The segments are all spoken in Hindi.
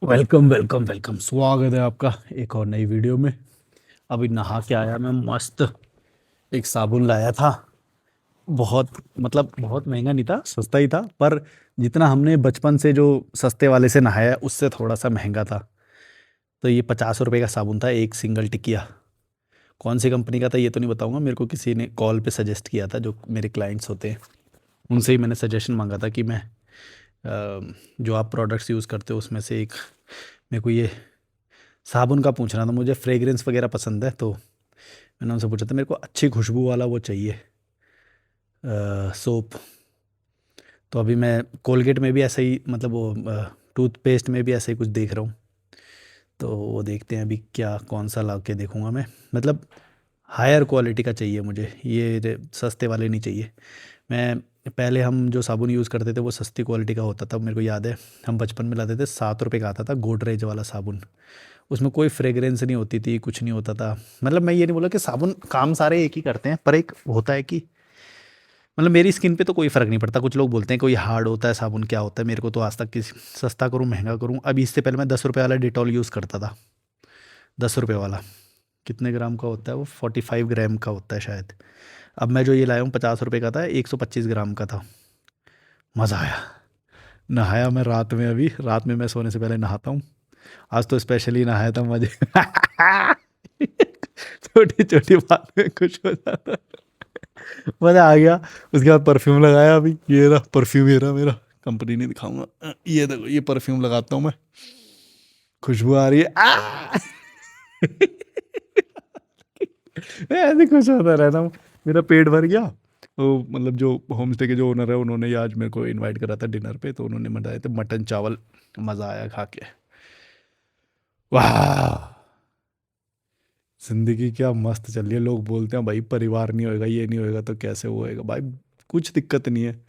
वेलकम वेलकम वेलकम, स्वागत है आपका एक और नई वीडियो में। अभी नहा के आया मैं, मस्त एक साबुन लाया था। बहुत बहुत महंगा नहीं था, सस्ता ही था, पर जितना हमने बचपन से जो सस्ते वाले से नहाया है, उससे थोड़ा सा महंगा था। तो ये 50 रुपए का साबुन था, एक सिंगल टिकिया। कौन सी कंपनी का था ये तो नहीं बताऊंगा, मेरे को किसी ने कॉल पे सजेस्ट किया था, जो मेरे क्लाइंट्स होते हैं उनसे ही मैंने सजेशन मांगा था कि मैं जो आप प्रोडक्ट्स यूज़ करते हो उसमें से एक मेरे को ये साबुन का पूछना था। मुझे फ्रेग्रेंस वगैरह पसंद है, तो मैंने उनसे पूछा था मेरे को अच्छी खुशबू वाला वो चाहिए सोप। तो अभी मैं कोलगेट में भी ऐसा ही, मतलब वो टूथपेस्ट में भी ऐसा ही कुछ देख रहा हूँ। तो वो देखते हैं अभी क्या कौन सा ला के देखूँगा मैं। मतलब हायर क्वालिटी का चाहिए मुझे, ये सस्ते वाले नहीं चाहिए। मैं पहले हम जो साबुन यूज़ करते थे वो सस्ती क्वालिटी का होता था, मेरे को याद है। हम बचपन में लाते थे, 7 रुपये का आता था गोदरेज वाला साबुन। उसमें कोई फ्रेग्रेंस नहीं होती थी, कुछ नहीं होता था। मतलब मैं ये नहीं बोला कि साबुन काम सारे एक ही करते हैं, पर एक होता है कि मतलब मेरी स्किन पे तो कोई फ़र्क नहीं पड़ता। कुछ लोग बोलते हैं कोई हार्ड होता है साबुन, क्या होता है, मेरे को तो आज तक किसी सस्ता करूँ महंगा करूँ। अभी इससे पहले मैं 10 रुपये वाला डिटॉल यूज़ करता था। 10 रुपये वाला कितने ग्राम का होता है वो, 45 ग्राम का होता है शायद। अब मैं जो ये लाया हूँ 50 रुपये का था, 125 ग्राम का था। मज़ा आया। नहाया मैं रात में, अभी रात में मैं सोने से पहले नहाता हूँ। आज तो स्पेशली नहाया था, मजे छोटी छोटी बात में खुश हो जाता। मजा आ गया। उसके बाद परफ्यूम लगाया, अभी ये रहा परफ्यूम, ये रहा मेरा। कंपनी नहीं दिखाऊंगा, ये देखो, ये परफ्यूम लगाता हूँ मैं। खुशबू आ रही है मैं ऐसे खुश होता रहता हूँ। मेरा पेट भर गया। तो मतलब जो होम स्टे के जो ओनर है, उन्होंने ही आज मेरे को इनवाइट करा था डिनर पे, तो उन्होंने बताया था मटन चावल। मज़ा आया खा के। वाह, जिंदगी क्या मस्त चल रही है। लोग बोलते हैं भाई परिवार नहीं होएगा, ये नहीं होएगा, तो कैसे वो होएगा भाई। कुछ दिक्कत नहीं है।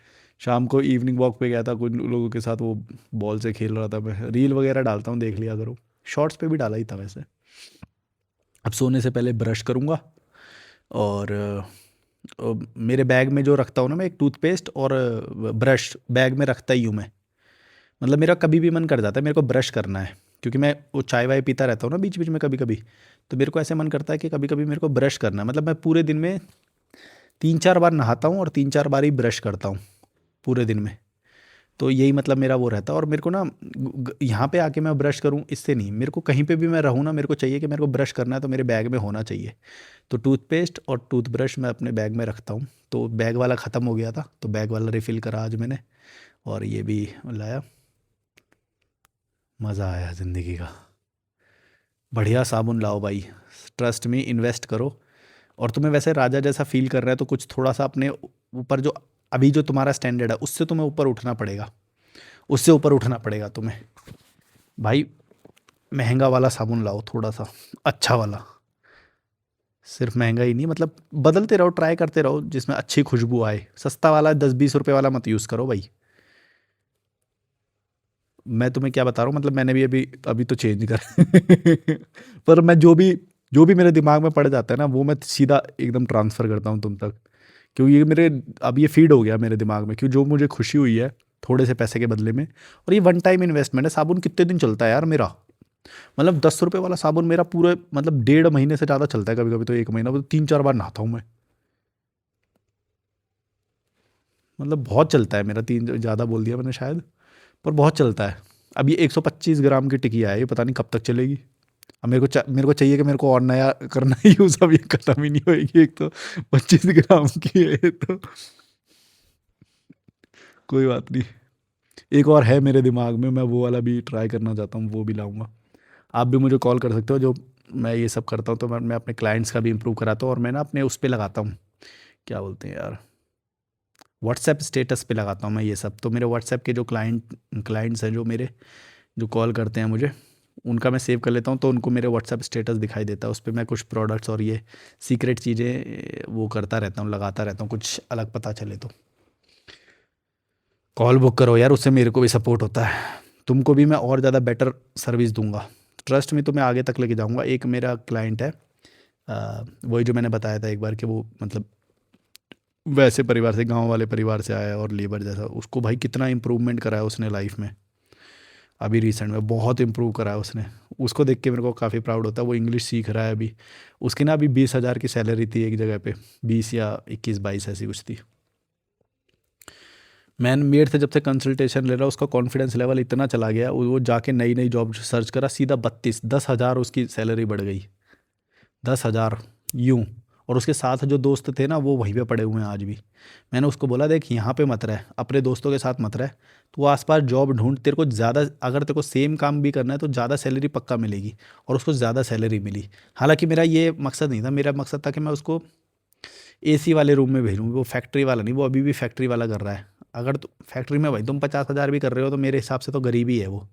शाम को इवनिंग वॉक पे गया था कुछ लोगों के साथ, वो बॉल से खेल रहा था। मैं रील वगैरह डालता हूँ, देख लिया करो। शॉर्ट्स पे भी डाला ही था वैसे। अब सोने से पहले ब्रश करूँगा। और मेरे बैग में जो रखता हूँ ना मैं, एक टूथपेस्ट और ब्रश बैग में रखता ही हूँ मैं। मतलब मेरा कभी भी मन कर जाता है मेरे को ब्रश करना है, क्योंकि मैं वो चाय वाय पीता रहता हूँ ना बीच बीच में कभी कभी। तो मेरे को ऐसे मन करता है कि कभी कभी मेरे को ब्रश करना है। मतलब मैं पूरे दिन में 3-4 बार नहाता हूँ और 3-4 बार ही ब्रश करता हूँ पूरे दिन में। तो यही मतलब मेरा वो रहता है। और मेरे को ना यहाँ पे आके मैं ब्रश करूँ इससे नहीं, मेरे को कहीं पे भी मैं रहूँ ना, मेरे को चाहिए कि मेरे को ब्रश करना है तो मेरे बैग में होना चाहिए। तो टूथपेस्ट और टूथब्रश मैं अपने बैग में रखता हूँ। तो बैग वाला ख़त्म हो गया था, तो बैग वाला रिफ़िल करा आज मैंने। और ये भी लाया। मज़ा आया ज़िंदगी का। बढ़िया साबुन लाओ भाई। ट्रस्ट में इन्वेस्ट करो। और तुम्हें वैसे राजा जैसा फील कर रहा है तो कुछ थोड़ा सा अपने ऊपर, जो अभी जो तुम्हारा स्टैंडर्ड है उससे तुम्हें ऊपर उठना पड़ेगा। उससे ऊपर उठना पड़ेगा तुम्हें भाई। महंगा वाला साबुन लाओ थोड़ा सा, अच्छा वाला। सिर्फ महंगा ही नहीं, मतलब बदलते रहो, ट्राई करते रहो जिसमें अच्छी खुशबू आए। सस्ता वाला 10-20 रुपए वाला मत यूज़ करो भाई। मैं तुम्हें क्या बता रहा हूँ, मतलब मैंने भी अभी अभी तो चेंज कर पर मैं जो भी मेरे दिमाग में पड़ जाता है ना, वो मैं सीधा एकदम ट्रांसफ़र करता हूँ तुम तक। क्योंकि ये मेरे अब ये फीड हो गया मेरे दिमाग में, क्यों जो मुझे खुशी हुई है थोड़े से पैसे के बदले में। और ये वन टाइम इन्वेस्टमेंट है। साबुन कितने दिन चलता है यार मेरा। मतलब 10 रुपये वाला साबुन मेरा पूरे मतलब 1.5 महीने से ज़्यादा चलता है, कभी कभी तो 1 महीना, मतलब 3-4 बार नहाता हूँ मैं। मतलब बहुत चलता है मेरा, तीन ज़्यादा बोल दिया मैंने शायद, पर बहुत चलता है। अब ये 125 ग्राम की टिकिया है, ये पता नहीं कब तक चलेगी। अब मेरे को चाहिए कि मेरे को और नया करना ही यूज़, अब ये खत्म ही नहीं होएगी। एक तो 25 ग्राम की है ये तो। कोई बात नहीं। एक और है मेरे दिमाग में, मैं वो वाला भी ट्राई करना चाहता हूँ, वो भी लाऊंगा। आप भी मुझे कॉल कर सकते हो। जो मैं ये सब करता हूँ तो मैं अपने क्लाइंट्स का भी इम्प्रूव कराता हूँ, और मैं ना अपने उस पे लगाता हूँ, क्या बोलते हैं यार, व्हाट्सएप स्टेटस पे लगाता हूँ मैं ये सब। तो मेरे व्हाट्सएप के जो क्लाइंट्स हैं, जो मेरे जो कॉल करते हैं मुझे, उनका मैं सेव कर लेता हूँ, तो उनको मेरे व्हाट्सएप स्टेटस दिखाई देता है। उस पे मैं कुछ प्रोडक्ट्स और ये सीक्रेट चीज़ें वो करता रहता हूँ, लगाता रहता हूँ, कुछ अलग पता चले तो। कॉल बुक करो यार, उससे मेरे को भी सपोर्ट होता है। तुमको भी मैं और ज़्यादा बेटर सर्विस दूंगा। ट्रस्ट में तुम्हें आगे तक लेके जाऊंगा। एक मेरा क्लाइंट है, वही जो मैंने बताया था एक बार कि वो मतलब वैसे परिवार से, गांव वाले परिवार से आया है, और लेबर जैसा, उसको भाई कितना इम्प्रूवमेंट करा है उसने लाइफ में। अभी रिसेंट में बहुत इम्प्रूव करा है उसने। उसको देख के मेरे को काफ़ी प्राउड होता है। वो इंग्लिश सीख रहा है अभी। उसकी ना अभी 20,000 की सैलरी थी एक जगह पे, 20 या 21-22 ऐसी कुछ थी। मैन मेड से जब से कंसल्टेशन ले रहा उसका कॉन्फिडेंस लेवल इतना चला गया, वो जाके नई नई जॉब सर्च करा, सीधा 10,000 उसकी सैलरी बढ़ गई। 10,000 यूं। और उसके साथ जो दोस्त थे ना वो वहीं पे पड़े हुए हैं आज भी। मैंने उसको बोला देख यहाँ पे मत रह, अपने दोस्तों के साथ मत रह, तो आसपास जॉब ढूंढ, तेरे को ज़्यादा, अगर तेरे को सेम काम भी करना है तो ज़्यादा सैलरी पक्का मिलेगी। और उसको ज़्यादा सैलरी मिली। हालांकि मेरा ये मकसद नहीं था, मेरा मकसद था कि मैं उसको एसी वाले रूम में भेजूँ, वो फैक्ट्री वाला नहीं, वो अभी भी फैक्ट्री वाला कर रहा है। अगर तो फैक्ट्री में भाई तुम 50,000 भी कर रहे हो तो मेरे हिसाब से तो गरीबी है वो।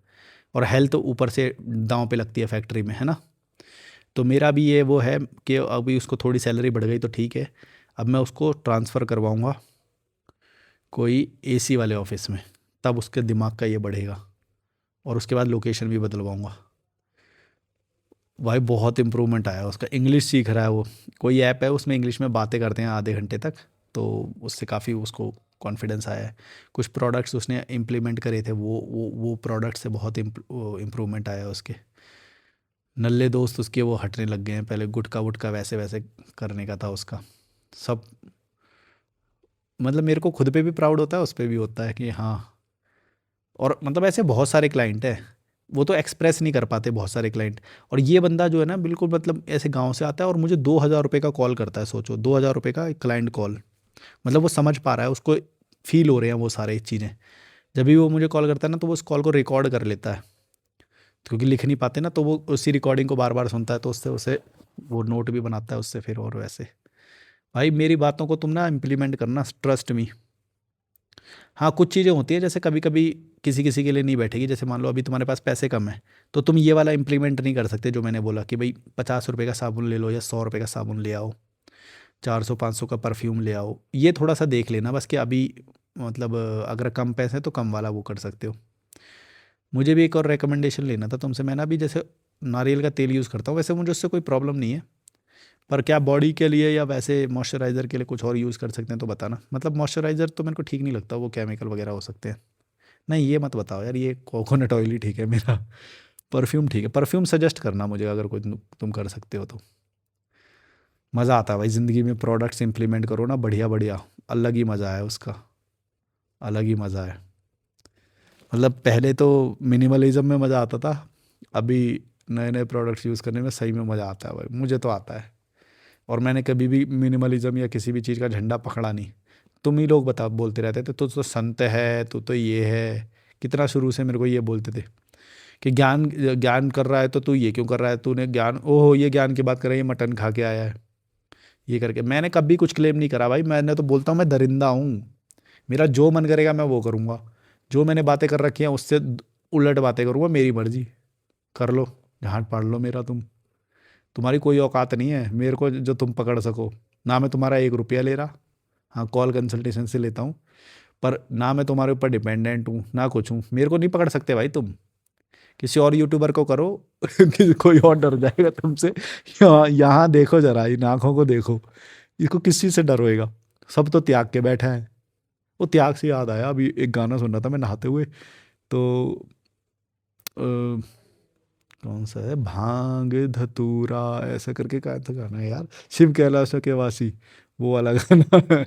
और हेल्थ ऊपर से दांव पे लगती है फैक्ट्री में, है ना। तो मेरा भी ये वो है कि अभी उसको थोड़ी सैलरी बढ़ गई तो ठीक है। अब मैं उसको ट्रांसफ़र करवाऊँगा कोई एसी वाले ऑफिस में, तब उसके दिमाग का ये बढ़ेगा। और उसके बाद लोकेशन भी बदलवाऊँगा। भाई बहुत इम्प्रूवमेंट आया उसका, इंग्लिश सीख रहा है वो। कोई ऐप है उसमें इंग्लिश में बातें करते हैं आधे घंटे तक, तो उससे काफ़ी उसको कॉन्फिडेंस आया है। कुछ प्रोडक्ट्स उसने इम्प्लीमेंट करे थे, वो प्रोडक्ट से बहुत इम्प्रूवमेंट आया उसके। नल्ले दोस्त उसके वो हटने लग गए हैं, पहले गुटका वुटका वैसे वैसे करने का था उसका सब। मतलब मेरे को खुद पे भी प्राउड होता है, उस पे भी होता है कि हाँ। और मतलब ऐसे बहुत सारे क्लाइंट हैं, वो तो एक्सप्रेस नहीं कर पाते बहुत सारे क्लाइंट। और ये बंदा जो है ना बिल्कुल मतलब ऐसे गांव से आता है और मुझे 2,000 रुपये का कॉल करता है, सोचो 2,000 रुपये का एक क्लाइंट कॉल। मतलब वो समझ पा रहा है, उसको फील हो रहे हैं वो सारे चीज़ें। जब भी वो मुझे कॉल करता है ना तो वो उस कॉल को रिकॉर्ड कर लेता है, क्योंकि लिख नहीं पाते ना, तो वो उसी रिकॉर्डिंग को बार बार सुनता है, तो उससे उसे वो नोट भी बनाता है उससे फिर। और वैसे भाई मेरी बातों को तुम ना इम्प्लीमेंट करना, ट्रस्ट मी। हाँ कुछ चीज़ें होती है जैसे कभी कभी किसी किसी के लिए नहीं बैठेगी। जैसे मान लो अभी तुम्हारे पास पैसे कम है, तो तुम ये वाला इम्प्लीमेंट नहीं कर सकते जो मैंने बोला कि भाई 50 रुपये का साबुन ले लो या 100 रुपये का साबुन ले आओ, 400-500 का परफ्यूम ले आओ। ये थोड़ा सा देख लेना बस कि अभी मतलब अगर कम पैसे हैं तो कम वाला वो कर सकते हो। मुझे भी एक और रिकमेंडेशन लेना था तुमसे। मैं ना अभी जैसे नारियल का तेल यूज़ करता हूँ, वैसे मुझे उससे कोई प्रॉब्लम नहीं है, पर क्या बॉडी के लिए या वैसे मॉइस्चराइज़र के लिए कुछ और यूज़ कर सकते हैं तो बताना। मतलब मॉइस्चराइज़र तो मेरे को ठीक नहीं लगता, वो केमिकल वगैरह हो सकते हैं। नहीं ये मत बताओ यार, ये कोकोनट ऑयल ही ठीक है मेरा। परफ्यूम ठीक है, परफ्यूम सजेस्ट करना मुझे अगर कोई तुम कर सकते हो तो। मज़ा आता है भाई ज़िंदगी में, प्रोडक्ट्स इंप्लीमेंट करो ना बढ़िया बढ़िया, अलग ही मज़ा है उसका, अलग ही मज़ा है। मतलब पहले तो मिनिमलिज्म में मज़ा आता था, अभी नए नए प्रोडक्ट्स यूज़ करने में सही में मज़ा आता है भाई, मुझे तो आता है। और मैंने कभी भी मिनिमलिज्म या किसी भी चीज़ का झंडा पकड़ा नहीं। तुम ही लोग बता बोलते रहते थे तो संत है, तो ये है, कितना शुरू से मेरे को ये बोलते थे कि ज्ञान ज्ञान कर रहा है तो तू ये क्यों कर रहा है, तूने ज्ञान, ओहो ये ज्ञान की बात कर रहा है, ये मटन खा के आया है ये करके। मैंने कभी कुछ क्लेम नहीं करा भाई, मैंने तो बोलता हूँ मैं दरिंदा हूँ, मेरा जो मन करेगा मैं वो करूँगा। जो मैंने बातें कर रखी हैं उससे उलट बातें करूँगा, मेरी मर्जी, कर लो, झांट पाड़ लो मेरा तुम। तुम्हारी कोई औकात नहीं है मेरे को जो तुम पकड़ सको। ना मैं तुम्हारा 1 रुपया ले रहा, हाँ कॉल कंसल्टेशन से लेता हूँ, पर ना मैं तुम्हारे ऊपर डिपेंडेंट हूँ ना कुछ हूँ, मेरे को नहीं पकड़ सकते भाई तुम। किसी और यूट्यूबर को करो कोई और डर जाएगा तुमसे। यहाँ देखो जरा, इन आँखों को देखो, इसको किस चीज़ से डर होएगा। सब तो त्याग के बैठा है। वो त्याग से याद आया, अभी एक गाना सुन रहा था मैं नहाते हुए, तो कौन सा है, भांग धतूरा ऐसा करके का था गाना है यार, शिव कैलाश के वासी, वो वाला गाना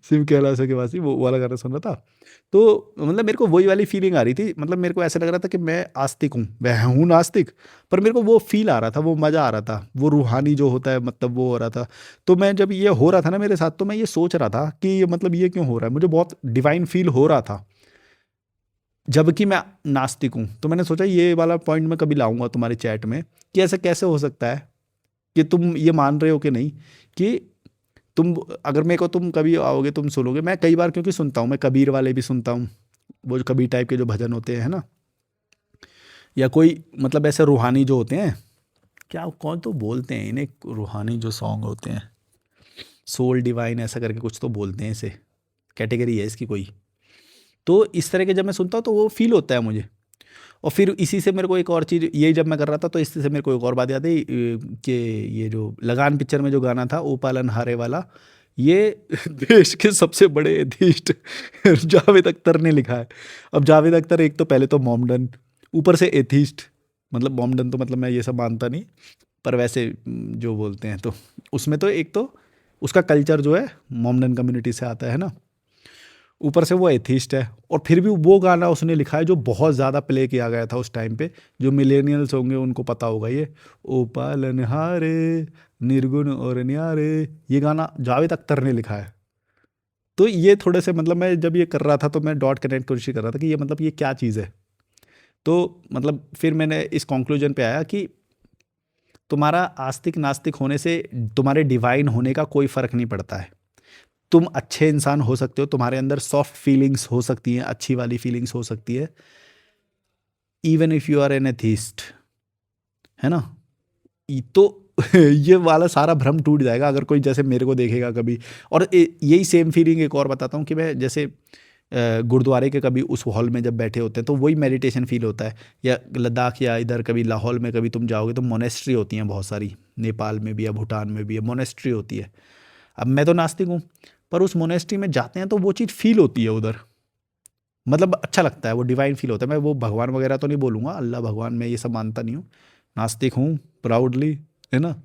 शिव कैलाश के वासी वो वाला गाना सुन रहा था। तो मतलब मेरे को वही वाली फीलिंग आ रही थी, मतलब मेरे को ऐसा लग रहा था कि मैं आस्तिक हूँ, मैं हूँ नास्तिक, पर मेरे को वो फील आ रहा था, वो मज़ा आ रहा था, वो रूहानी जो होता है मतलब वो हो रहा था। तो मैं जब ये हो रहा था ना मेरे साथ, तो मैं ये सोच रहा था कि ये मतलब ये क्यों हो रहा है, मुझे बहुत डिवाइन फील हो रहा था, जबकि मैं नास्तिक हूँ। तो मैंने सोचा ये वाला पॉइंट मैं कभी लाऊंगा तुम्हारे चैट में, कि ऐसा कैसे हो सकता है कि तुम ये मान रहे हो कि नहीं, कि तुम अगर मेरे को तुम कभी आओगे तुम सुनोगे। मैं कई बार क्योंकि सुनता हूँ, मैं कबीर वाले भी सुनता हूँ, वो जो कबीर टाइप के जो भजन होते हैं ना, या कोई मतलब ऐसे रूहानी जो होते हैं, क्या कौन तो बोलते हैं इन्हें, रूहानी जो सॉन्ग होते हैं, सोल डिवाइन ऐसा करके कुछ तो बोलते हैं इसे, कैटेगरी है इसकी कोई। तो इस तरह के जब मैं सुनता हूँ तो वो फील होता है मुझे। और फिर इसी से मेरे को एक और चीज़, ये जब मैं कर रहा था तो इससे मेरे को एक और बात याद आई कि ये जो लगान पिक्चर में जो गाना था ओ पालन हारे वाला, ये देश के सबसे बड़े एथीस्ट जावेद अख्तर ने लिखा है। अब जावेद अख्तर एक तो पहले तो मोमडन, ऊपर से एथीस्ट। मतलब मोमडन तो मतलब मैं ये सब मानता नहीं, पर वैसे जो बोलते हैं तो उसमें तो एक तो उसका कल्चर जो है मोमडन कम्युनिटी से आता है ना, ऊपर से वो एथीस्ट है। और फिर भी वो गाना उसने लिखा है जो बहुत ज़्यादा प्ले किया गया था उस टाइम पे। जो मिलेनियल्स होंगे उनको पता होगा ये, ओ पालनहारे निर्गुण और न्यारे, ये गाना जावेद अख्तर ने लिखा है। तो ये थोड़े से मतलब मैं जब ये कर रहा था तो मैं डॉट कनेक्ट कोशिश कर रहा था कि ये मतलब ये क्या चीज़ है। तो मतलब फिर मैंने इस कंक्लूजन पे आया कि तुम्हारा आस्तिक नास्तिक होने से तुम्हारे डिवाइन होने का कोई फ़र्क नहीं पड़ता है। तुम अच्छे इंसान हो सकते हो, तुम्हारे अंदर सॉफ्ट फीलिंग्स हो सकती हैं, अच्छी वाली फीलिंग्स हो सकती है, even if you are an atheist, है ना। तो ये वाला सारा भ्रम टूट जाएगा अगर कोई जैसे मेरे को देखेगा कभी। और यही सेम फीलिंग एक और बताता हूँ कि मैं जैसे गुरुद्वारे के कभी उस हॉल में जब बैठे होते हैं तो वही मेडिटेशन फील होता है। या लद्दाख या इधर कभी लाहौल में कभी तुम जाओगे तो मोनेस्ट्री होती हैं बहुत सारी, नेपाल में भी है, भूटान में भी है, मोनेस्ट्री होती है। अब मैं तो नास्तिक हूँ, पर उस मोनेस्ट्री में जाते हैं तो वो चीज़ फील होती है उधर। मतलब अच्छा लगता है, वो डिवाइन फील होता है। मैं वो भगवान वगैरह तो नहीं बोलूँगा, अल्लाह भगवान मैं ये सब मानता नहीं हूँ, नास्तिक हूँ प्राउडली, है ना।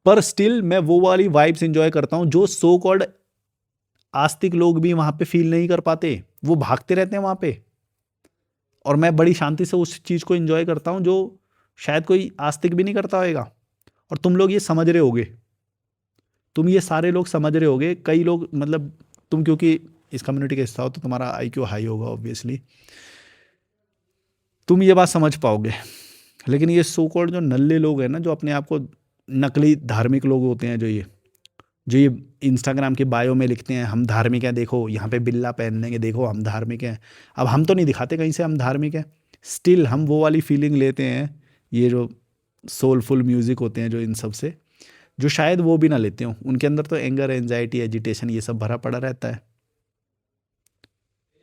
पर स्टिल मैं वो वाली वाइब्स एंजॉय करता हूँ जो सो कॉल्ड आस्तिक लोग भी वहाँ पे फील नहीं कर पाते। वो भागते रहते हैं वहाँ पे, और मैं बड़ी शांति से उस चीज़ को एंजॉय करता हूँ जो शायद कोई आस्तिक भी नहीं करता होगा। और तुम लोग ये समझ रहे होगे, तुम ये सारे लोग समझ रहे होगे, कई लोग मतलब तुम क्योंकि इस कम्युनिटी का हिस्सा हो तो तुम्हारा आईक्यू हाई होगा ऑब्वियसली, तुम ये बात समझ पाओगे। लेकिन ये सो कॉल्ड जो नल्ले लोग हैं ना, जो अपने आप को नकली धार्मिक लोग होते हैं, जो ये इंस्टाग्राम के बायो में लिखते हैं हम धार्मिक हैं, देखो यहाँ पे बिल्ला पहन लेंगे, देखो हम धार्मिक हैं। अब हम तो नहीं दिखाते कहीं से हम धार्मिक हैं, स्टिल हम वो वाली फीलिंग लेते हैं। ये जो सोलफुल म्यूज़िक होते हैं जो इन सब से, जो शायद वो भी ना लेते हों, उनके अंदर तो एंगर, एंजाइटी, एजिटेशन ये सब भरा पड़ा रहता है।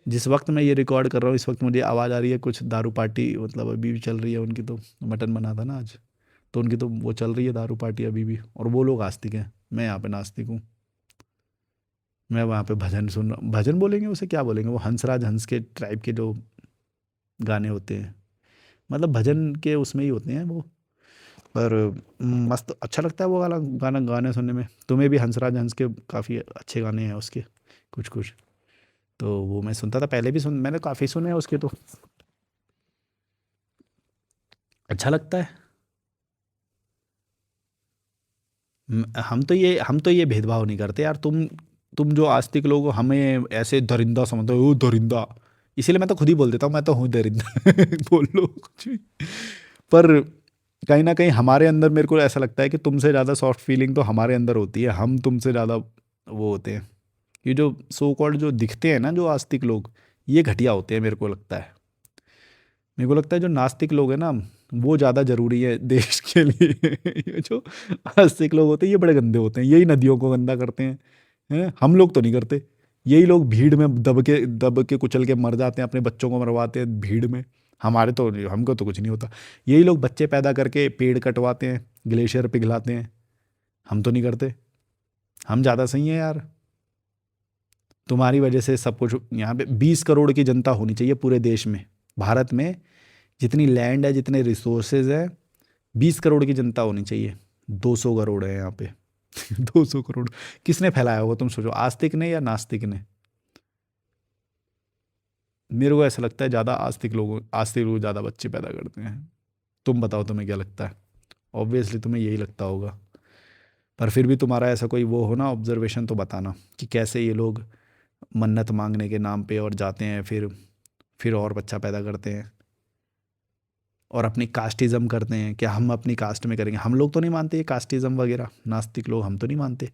जिस वक्त मैं ये रिकॉर्ड कर रहा हूँ इस वक्त मुझे आवाज़ आ रही है, कुछ दारू पार्टी मतलब अभी भी चल रही है उनकी। तो मटन बना था ना आज, तो उनकी तो वो चल रही है दारू पार्टी अभी भी, और वो लोग आस्तिक हैं, मैं यहाँ पे नास्तिक हूँ। मैं वहाँ पे भजन सुन रहा, भजन बोलेंगे उसे क्या बोलेंगे, वो हंसराज हंस के ट्राइब के जो गाने होते हैं, मतलब भजन के उसमें ही होते हैं वो। पर मस्त अच्छा लगता है वो वाला गाना गाने सुनने में। तुम्हें भी हंसराज हंस के काफ़ी अच्छे गाने हैं उसके, कुछ कुछ। तो वो मैं सुनता था पहले भी, मैंने काफ़ी सुने हैं उसके तो, अच्छा लगता है। हम तो ये भेदभाव नहीं करते यार। तुम जो आस्तिक लोग हो हमें ऐसे दरिंदा समझते हो, "ओ दरिंदा", इसीलिए मैं तो खुद ही बोल देता हूँ मैं तो हूँ दरिंदा। बोल लो कुछ भी। पर कहीं ना कहीं हमारे अंदर मेरे को ऐसा लगता है कि तुमसे ज़्यादा सॉफ्ट फीलिंग तो हमारे अंदर होती है, हम तुमसे ज़्यादा वो होते हैं। ये जो सो कॉल्ड जो दिखते हैं ना जो आस्तिक लोग, ये घटिया होते हैं मेरे को लगता है। मेरे को लगता है जो नास्तिक लोग हैं ना, वो ज़्यादा ज़रूरी है देश के लिए। ये जो आस्तिक लोग होते हैं ये बड़े गंदे होते हैं, यही नदियों को गंदा करते हैं, हम लोग तो नहीं करते। यही लोग भीड़ में दब के कुचल के मर जाते हैं, अपने बच्चों को मरवाते हैं भीड़ में। हमारे तो हमको तो कुछ नहीं होता। यही लोग बच्चे पैदा करके पेड़ कटवाते हैं, ग्लेशियर पिघलाते हैं, हम तो नहीं करते। हम ज़्यादा सही हैं यार। तुम्हारी वजह से सब कुछ यहाँ पे 20 करोड़ की जनता होनी चाहिए पूरे देश में, भारत में जितनी लैंड है, जितने रिसोर्सेज है, 20 करोड़ की जनता होनी चाहिए। 200 करोड़ है यहाँ पे। 200 करोड़ किसने फैलाया होगा तुम सोचो, आस्तिक ने या नास्तिक ने। मेरे को ऐसा लगता है ज़्यादा आस्तिक लोग ज़्यादा बच्चे पैदा करते हैं। तुम बताओ तुम्हें क्या लगता है। ऑब्वियसली तुम्हें यही लगता होगा, पर फिर भी तुम्हारा ऐसा कोई वो हो ना ऑब्जर्वेशन तो बताना कि कैसे ये लोग मन्नत मांगने के नाम पे और जाते हैं, फिर और बच्चा पैदा करते हैं और अपनी कास्टिज़्म करते हैं कि हम अपनी कास्ट में करेंगे। हम लोग तो नहीं मानते ये कास्टिज़्म वगैरह, नास्तिक लोग हम तो नहीं मानते।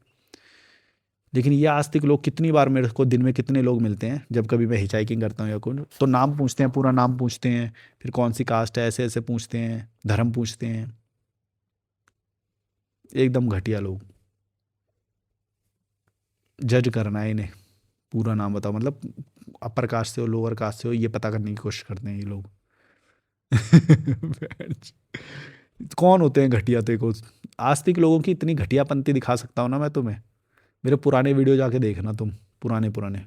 लेकिन ये आस्तिक लोग कितनी बार मेरे को दिन में कितने लोग मिलते हैं, जब कभी मैं हिचाइकिंग करता हूँ या कोई, तो नाम पूछते हैं, पूरा नाम पूछते हैं, फिर कौन सी कास्ट है ऐसे ऐसे पूछते हैं, धर्म पूछते हैं। एकदम घटिया लोग। जज करना है इन्हें, पूरा नाम बताओ, मतलब अपर कास्ट से हो लोअर कास्ट से हो ये पता करने की कोशिश करते हैं ये लोग। कौन होते हैं घटिया, देखो आस्तिक लोगों की इतनी घटियापंती दिखा सकता हूँ ना मैं तुम्हें। मेरे पुराने वीडियो जाके देखना तुम, पुराने पुराने।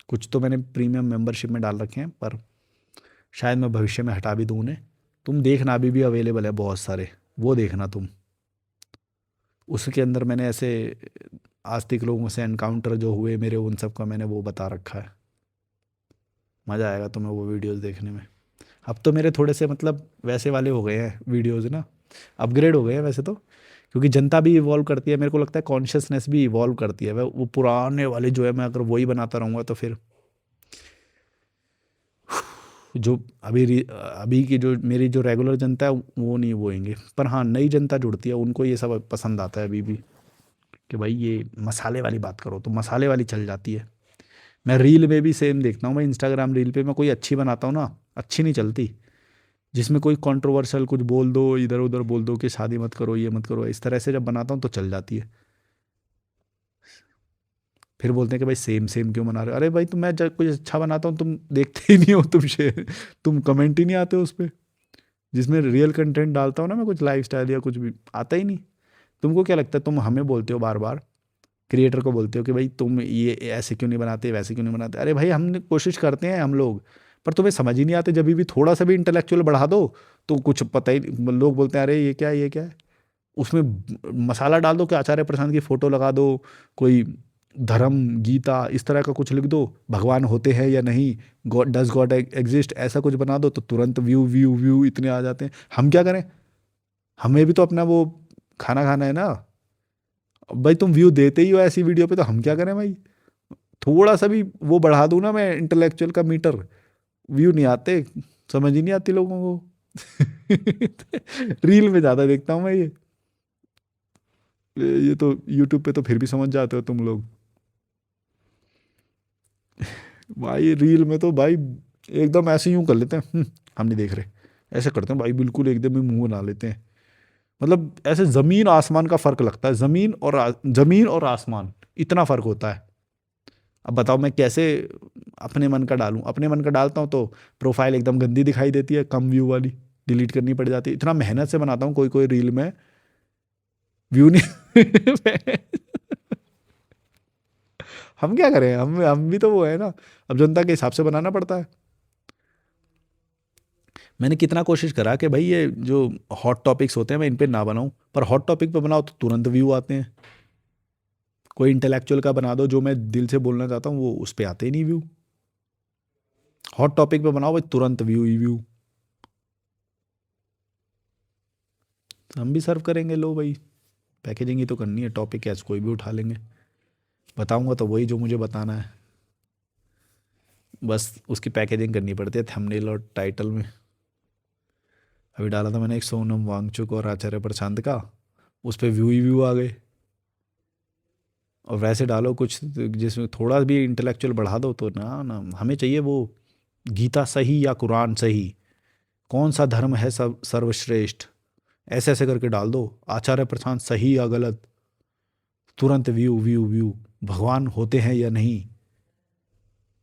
कुछ तो मैंने प्रीमियम मेंबरशिप में डाल रखे हैं, पर शायद मैं भविष्य में हटा भी दूँ उन्हें। तुम देखना, अभी भी अवेलेबल है बहुत सारे, वो देखना तुम। उसके अंदर मैंने ऐसे आस्तिक लोगों से एनकाउंटर जो हुए मेरे, उन सब का मैंने वो बता रखा है। मज़ा आएगा तुम्हें वो वीडियोस देखने में। अब तो मेरे थोड़े से मतलब वैसे वाले हो गए हैं वीडियोस ना, अपग्रेड हो गए हैं वैसे तो, क्योंकि जनता भी इवॉल्व करती है, मेरे को लगता है कॉन्शियसनेस भी इवॉल्व करती है। वो पुराने वाले जो है, मैं अगर वही बनाता रहूँगा तो फिर जो अभी की जो मेरी जो रेगुलर जनता है वो नहीं बोएंगे। पर हाँ, नई जनता जुड़ती है, उनको ये सब पसंद आता है अभी भी, कि भाई ये मसाले वाली बात करो, तो मसाले वाली चल जाती है। मैं रील में भी सेम देखता हूँ। मैं इंस्टाग्राम रील पे मैं कोई अच्छी बनाता हूँ ना, अच्छी नहीं चलती। जिसमें कोई कंट्रोवर्शियल कुछ बोल दो, इधर उधर बोल दो कि शादी मत करो, ये मत करो, इस तरह से जब बनाता हूँ तो चल जाती है। फिर बोलते हैं कि भाई सेम सेम क्यों बना रहे हो। अरे भाई, तुम, मैं जब कुछ अच्छा बनाता हूँ तुम देखते ही नहीं हो, तुम शेयर, तुम कमेंट ही नहीं आते हो उस पर। जिसमें रियल कंटेंट डालता हूँ ना मैं, कुछ लाइफ स्टाइल या कुछ भी, आता ही नहीं। तुमको क्या लगता है, तुम हमें बोलते हो बार बार, क्रिएटर को बोलते हो कि भाई तुम ये ऐसे क्यों नहीं बनाते, वैसे क्यों नहीं बनाते। अरे भाई, हमने कोशिश करते हैं हम लोग, पर तुम्हें समझ ही नहीं आते। जब भी थोड़ा सा भी इंटेलेक्चुअल बढ़ा दो तो कुछ पता ही लोग बोलते हैं अरे ये क्या है, ये क्या है। उसमें मसाला डाल दो कि आचार्य प्रशांत की फोटो लगा दो, कोई धर्म गीता इस तरह का कुछ लिख दो, भगवान होते हैं या नहीं, गॉड, डज गॉड एग्जिस्ट, ऐसा कुछ बना दो तो तुरंत व्यू व्यू व्यू इतने आ जाते हैं। हम क्या करें, हमें भी तो अपना वो खाना खाना है ना। अब भाई तुम व्यू देते ही हो ऐसी वीडियो पे, तो हम क्या करें भाई। थोड़ा सा भी वो बढ़ा दूं ना मैं इंटेलेक्चुअल का मीटर, व्यू नहीं आते, समझ ही नहीं आती लोगों को। रील में ज़्यादा देखता हूँ मैं ये तो यूट्यूब पे तो फिर भी समझ जाते हो तुम लोग। भाई रील में तो भाई एकदम ऐसे यूं कर लेते हैं, हम नहीं देख रहे, ऐसे करते हैं भाई, बिल्कुल एकदम ही मुंह बना लेते हैं। मतलब ऐसे जमीन आसमान का फर्क लगता है, जमीन और आसमान, इतना फर्क होता है। अब बताओ मैं कैसे अपने मन का डालूं। अपने मन का डालता हूँ तो प्रोफाइल एकदम गंदी दिखाई देती है, कम व्यू वाली, डिलीट करनी पड़ जाती है। इतना मेहनत से बनाता हूँ कोई कोई रील में, व्यू नहीं। हम क्या करें, हम भी तो वो है ना, अब जनता के हिसाब से बनाना पड़ता है। मैंने कितना कोशिश करा कि भाई ये जो हॉट टॉपिक्स होते हैं मैं इन पे ना बनाऊं, पर हॉट टॉपिक पे बनाओ तो तुरंत व्यू आते हैं। कोई इंटेलेक्चुअल का बना दो जो मैं दिल से बोलना चाहता हूँ, वो उस पे आते ही नहीं व्यू। हॉट टॉपिक पे बनाओ भाई, तुरंत व्यू ही व्यू। हम भी सर्व करेंगे, लो भाई, पैकेजिंग ही तो करनी है, टॉपिक कैसे कोई भी उठा लेंगे। बताऊंगा तो वही जो मुझे बताना है, बस उसकी पैकेजिंग करनी पड़ती है थंबनेल और टाइटल में। अभी डाला था मैंने एक सोनम वांगचुक और आचार्य प्रशांत का, उस पे व्यू ही व्यू आ गए। और वैसे डालो कुछ जिसमें थोड़ा भी इंटेलेक्चुअल बढ़ा दो तो ना ना, हमें चाहिए वो गीता सही या कुरान सही, कौन सा धर्म है सब सर्वश्रेष्ठ, ऐसे ऐसे करके डाल दो। आचार्य प्रशांत सही या गलत, तुरंत व्यू व्यू व्यू। भगवान होते हैं या नहीं,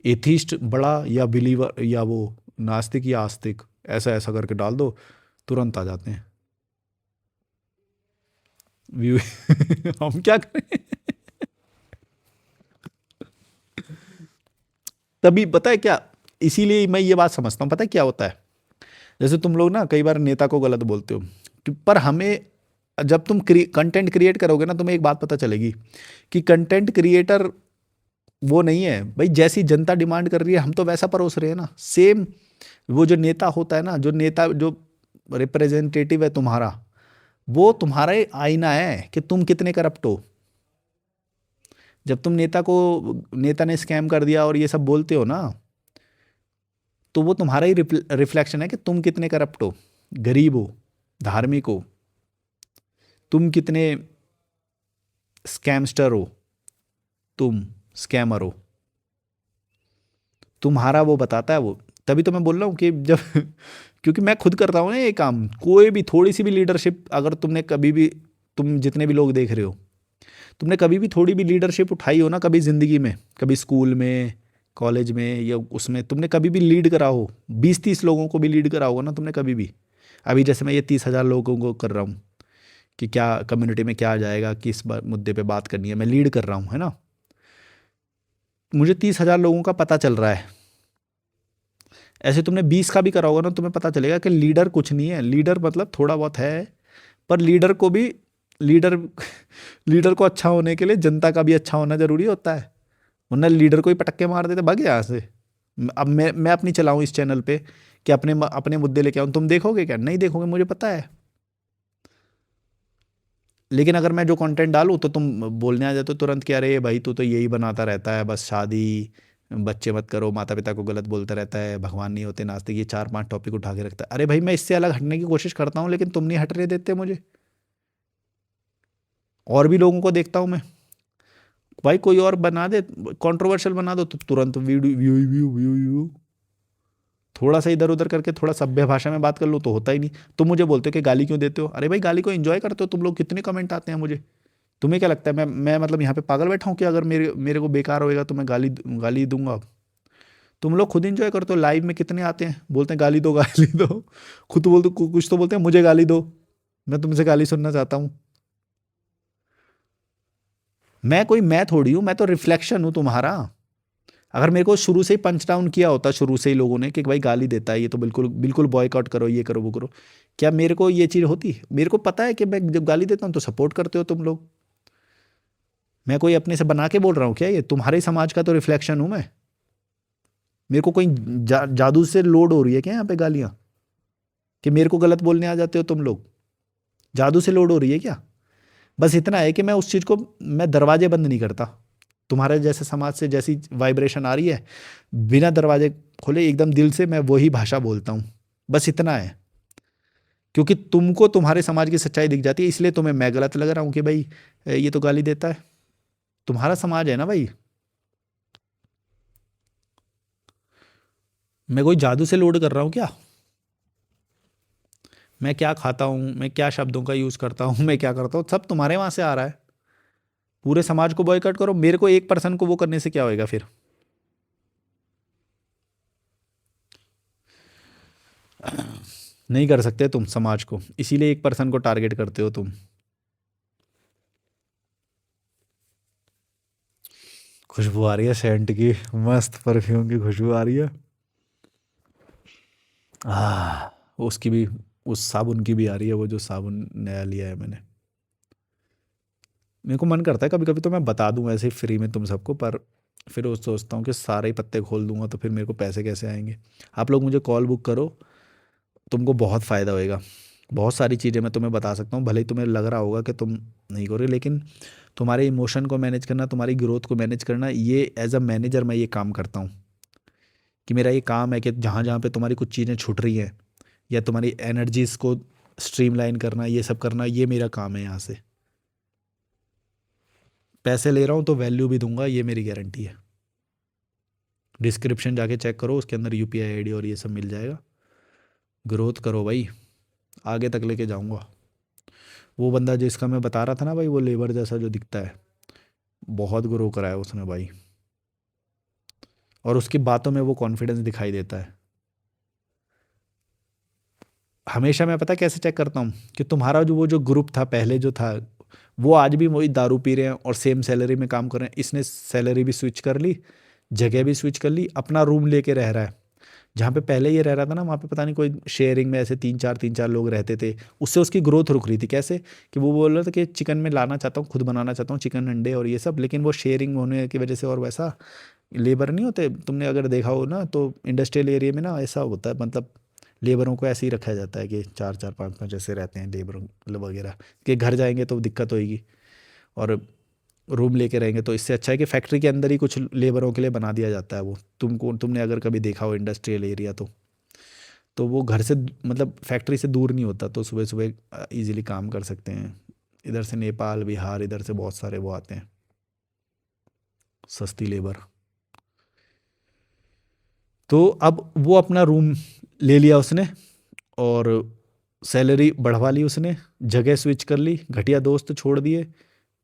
एथिस्ट बड़ा या बिलीवर या वो नास्तिक या आस्तिक, ऐसा ऐसा करके डाल दो, तुरंत आ जाते हैं व्यू। हम क्या करें। तभी पता है क्या, इसीलिए मैं ये बात समझता हूँ, पता है क्या होता है। जैसे तुम लोग ना कई बार नेता को गलत बोलते हो, पर हमें, जब तुम कंटेंट क्रिएट करोगे ना, तुम्हें एक बात पता चलेगी कि कंटेंट क्रिएटर वो नहीं है भाई, जैसी जनता डिमांड कर रही है हम तो वैसा परोस रहे हैं ना, सेम। वो जो नेता होता है ना, जो नेता जो रिप्रेजेंटेटिव है तुम्हारा, वो तुम्हारा ही आईना है कि तुम कितने करप्ट हो। जब तुम नेता ने स्कैम कर दिया और ये सब बोलते हो ना, तो वो तुम्हारा ही रिफ्लेक्शन है कि तुम कितने करप्ट हो, गरीब हो, धार्मिक हो, तुम कितने स्कैमस्टर हो, तुम स्कैमर हो, तुम्हारा वो बताता है वो। तभी तो मैं बोल रहा हूँ कि जब क्योंकि मैं खुद करता हूँ ना ये काम, कोई भी थोड़ी सी भी लीडरशिप अगर तुमने कभी भी, तुम जितने भी लोग देख रहे हो, तुमने कभी भी थोड़ी भी लीडरशिप उठाई हो ना कभी ज़िंदगी में, कभी स्कूल में, कॉलेज में या उसमें, तुमने कभी भी लीड करा हो, 20-30 लोगों को भी लीड करा होगा ना तुमने कभी भी। अभी जैसे मैं ये 30,000 लोगों को कर रहा हूँ, कि क्या कम्युनिटी में क्या आ जाएगा, किस मुद्दे पे बात करनी है, मैं लीड कर रहा हूँ, है ना। मुझे 30,000 लोगों का पता चल रहा है। ऐसे तुमने 20 का भी करा होगा ना, तुम्हें पता चलेगा कि लीडर कुछ नहीं है। लीडर मतलब थोड़ा बहुत है, पर लीडर को भी लीडर लीडर को अच्छा होने के लिए जनता का भी अच्छा होना जरूरी होता है, वरना लीडर को ही पटक के मार देते, भाग यहाँ से। अब मैं अपनी चलाऊं इस चैनल पे कि अपने अपने मुद्दे लेके आऊं, तुम देखोगे क्या? नहीं देखोगे, मुझे पता है। लेकिन अगर मैं जो कंटेंट डालूं तो तुम बोलने आ जाते हो तुरंत कि अरे भाई तू तो यही बनाता रहता है, बस शादी, बच्चे मत करो, माता पिता को गलत बोलता रहता है, भगवान नहीं होते, नास्तिक, ये 4-5 टॉपिक उठा के रखता है। अरे भाई मैं इससे अलग हटने की कोशिश करता हूँ, लेकिन तुम नहीं हटने देते मुझे। और भी लोगों को देखता हूँ मैं, भाई कोई और बना दे, कंट्रोवर्शियल बना दो तो तुरंत video view view view view. थोड़ा सा इधर उधर करके थोड़ा सभ्य भाषा में बात कर लो तो होता ही नहीं। तुम मुझे बोलते हो कि गाली क्यों देते हो? अरे भाई गाली को एंजॉय करते हो तुम लोग, कितने कमेंट आते हैं मुझे। तुम्हें क्या लगता है मैं मतलब यहाँ पे पागल बैठा हूँ कि अगर मेरे मेरे को बेकार होएगा तो मैं गाली गाली दूंगा? तुम लोग खुद एंजॉय करते हो, लाइव में कितने आते हैं बोलते हैं गाली दो गाली दो, खुद तो बोलते कुछ तो बोलते हैं मुझे गाली दो, मैं तुमसे गाली सुनना चाहता हूँ। मैं कोई मैं थोड़ी हूँ, मैं तो रिफ्लेक्शन हूँ तुम्हारा। अगर मेरे को शुरू से ही पंच डाउन किया होता शुरू से ही लोगों ने कि भाई गाली देता है ये तो बिल्कुल बिल्कुल बॉयकॉट करो, ये करो वो करो, क्या मेरे को ये चीज़ होती? मेरे को पता है कि मैं जब गाली देता हूँ तो सपोर्ट करते हो तुम लोग। मैं कोई अपने से बना के बोल रहा हूँ क्या? ये तुम्हारे समाज का तो रिफ्लेक्शन हूँ मैं। मेरे को कोई जादू से लोड हो रही है क्या यहाँ पे गालियाँ, कि मेरे को गलत बोलने आ जाते हो तुम लोग? जादू से लोड हो रही है क्या? बस इतना है कि मैं उस चीज़ को मैं दरवाजे बंद नहीं करता। तुम्हारे जैसे समाज से जैसी वाइब्रेशन आ रही है, बिना दरवाजे खोले एकदम दिल से मैं वही भाषा बोलता हूँ। बस इतना है, क्योंकि तुमको तुम्हारे समाज की सच्चाई दिख जाती है, इसलिए तुम्हें मैं गलत लग रहा हूँ कि भाई ये तो गाली देता है। तुम्हारा समाज है ना भाई, मैं कोई जादू से लोड कर रहा हूँ क्या? मैं क्या खाता हूँ, मैं क्या शब्दों का यूज़ करता हूँ, मैं क्या करता हूँ, सब तुम्हारे वहाँ से आ रहा है। पूरे समाज को बॉयकॉट करो, मेरे को एक पर्सन को वो करने से क्या होएगा फिर? नहीं कर सकते तुम समाज को, इसीलिए एक पर्सन को टारगेट करते हो तुम। खुशबू आ रही है सेंट की, मस्त परफ्यूम की खुशबू आ रही है। उसकी भी, उस साबुन की भी आ रही है, वो जो साबुन नया लिया है मैंने। मेरे को मन करता है कभी कभी तो मैं बता दूं ऐसे ही फ्री में तुम सबको, पर फिर वो सोचता हूँ कि सारे ही पत्ते खोल दूंगा तो फिर मेरे को पैसे कैसे आएंगे। आप लोग मुझे कॉल बुक करो, तुमको बहुत फ़ायदा होएगा। बहुत सारी चीज़ें मैं तुम्हें बता सकता हूँ, भले ही तुम्हें लग रहा होगा कि तुम नहीं करोगे, लेकिन तुम्हारे इमोशन को मैनेज करना, तुम्हारी ग्रोथ को मैनेज करना, ये एज अ मैनेजर मैं ये काम करता हूँ। कि मेरा ये काम है कि जहाँ जहाँ पे तुम्हारी कुछ चीज़ें छूट रही हैं या तुम्हारी एनर्जीज को स्ट्रीमलाइन करना, ये सब करना, ये मेरा काम है यहाँ से। पैसे ले रहा हूँ तो वैल्यू भी दूंगा, ये मेरी गारंटी है। डिस्क्रिप्शन जाके चेक करो, उसके अंदर यूपीआई आईडी और ये सब मिल जाएगा। ग्रोथ करो भाई, आगे तक लेके जाऊंगा। वो बंदा जिसका मैं बता रहा था ना भाई, वो लेबर जैसा जो दिखता है, बहुत ग्रो करा है उसने भाई, और उसकी बातों में वो कॉन्फिडेंस दिखाई देता है। हमेशा मैं पता कैसे चेक करता हूँ कि तुम्हारा जो वो जो ग्रुप था पहले जो था, वो आज भी वही दारू पी रहे हैं और सेम सैलरी में काम कर रहे हैं। इसने सैलरी भी स्विच कर ली, जगह भी स्विच कर ली, अपना रूम लेके रह रहा है। जहाँ पे पहले ये रह रहा था ना, वहाँ पे पता नहीं कोई शेयरिंग में ऐसे तीन चार लोग रहते थे। उससे उसकी ग्रोथ रुक रही थी। कैसे? कि वो बोल रहा था कि चिकन में लाना चाहता हूँ, खुद बनाना चाहता हूँ चिकन अंडे और ये सब, लेकिन वो शेयरिंग होने की वजह से, और वैसा लेबर नहीं होते, तुमने अगर देखा हो ना तो इंडस्ट्रियल एरिया में ना ऐसा होता है, मतलब लेबरों को ऐसे ही रखा जाता है कि चार चार पाँच पाँच ऐसे रहते हैं लेबर वगैरह, कि घर जाएंगे तो दिक्कत होगी और रूम लेके रहेंगे। तो इससे अच्छा है कि फैक्ट्री के अंदर ही कुछ लेबरों के लिए बना दिया जाता है वो। तुमने अगर कभी देखा हो इंडस्ट्रियल एरिया तो वो घर से मतलब फैक्ट्री से दूर नहीं होता, तो सुबह सुबह इजीली काम कर सकते हैं। इधर से नेपाल बिहार इधर से बहुत सारे वो आते हैं, सस्ती लेबर। तो अब वो अपना रूम ले लिया उसने, और सैलरी बढ़वा ली उसने, जगह स्विच कर ली, घटिया दोस्त छोड़ दिए,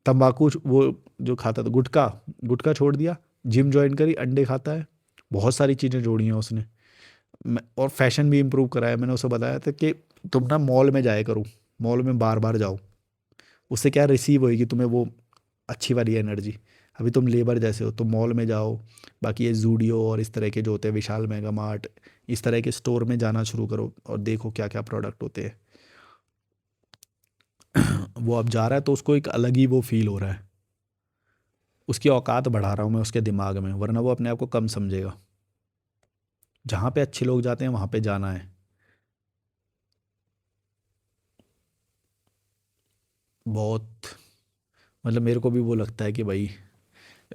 तंबाकू वो जो खाता था गुटखा, गुटखा छोड़ दिया, जिम ज्वाइन करी, अंडे खाता है, बहुत सारी चीज़ें जोड़ी हैं उसने। और फैशन भी इम्प्रूव करा है। मैंने उसे बताया था कि तुम ना मॉल में जाया करो, मॉल में बार बार जाओ, उससे क्या रिसीव होएगी तुम्हें वो अच्छी वाली एनर्जी। अभी तुम लेबर जैसे हो, तुम मॉल में जाओ, बाकी ये जूडियो और इस तरह के जो होते हैं, विशाल मेगा मार्ट, इस तरह के स्टोर में जाना शुरू करो और देखो क्या क्या प्रोडक्ट होते हैं। वो अब जा रहा है तो उसको एक अलग ही वो फील हो रहा है, उसकी औकात बढ़ा रहा हूँ मैं उसके दिमाग में, वरना वो अपने आप को कम समझेगा। जहाँ पे अच्छे लोग जाते हैं वहाँ पे जाना है। बहुत, मतलब मेरे को भी वो लगता है कि भाई,